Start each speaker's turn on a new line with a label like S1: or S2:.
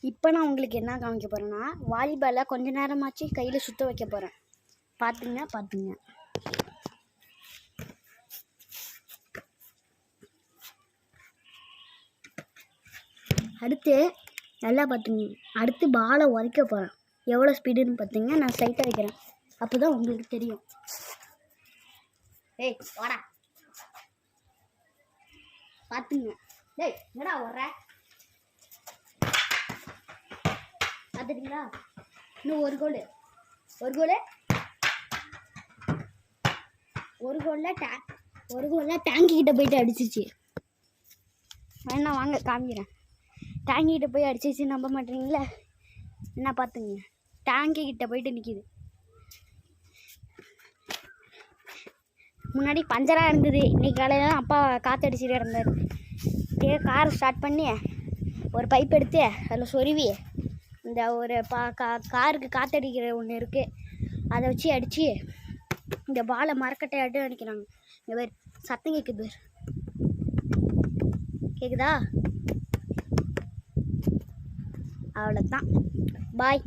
S1: இப்போ நான் உங்களுக்கு என்ன காமிக்க போகிறேன்னா, வாலிபாலை கொஞ்ச நேரமாச்சு கையில் சுற்ற வைக்க போகிறேன். பார்த்துங்க. அடுத்து நல்லா பார்த்துங்க. அடுத்து பாலை உதைக்க போகிறேன். எவ்வளோ ஸ்பீடுன்னு பார்த்தீங்க. நான் ஸ்ட்ரைட்டாக வைக்கிறேன். அப்போ தான் உங்களுக்கு தெரியும். ஏய் வாடா, பார்த்துங்க. டேய் என்னடா வர்ற, பார்த்துட்டீங்களா? இன்னும் ஒரு கோலில் டேங்கி கிட்ட போயிட்டு அடிச்சிச்சு. வேணா வாங்க காமிக்கிறேன். டேங்கி கிட்ட போய் அடிச்சிச்சு. நம்ப மாட்டீங்களா? என்ன பார்த்துங்க, டேங்கி கிட்ட போயிட்டு நிற்கிது. முன்னாடி பஞ்சராக இருந்தது. இன்றைக்கி காலையில் அப்பா காற்றடிச்சிட்டு இருந்தார். இதே காரை ஸ்டார்ட் பண்ணி ஒரு பைப் எடுத்து அதில் சொருவி இந்த ஒரு காருக்கு காற்றடிக்கிற ஒன்று இருக்குது, அதை வச்சு அடித்து இந்த பாலை மரக்கட்டையாட்டும் அடிக்கிறாங்க. இந்த பேர் சத்தம் கேட்குது, கேட்குதா? அவ்வளோதான். பாய்.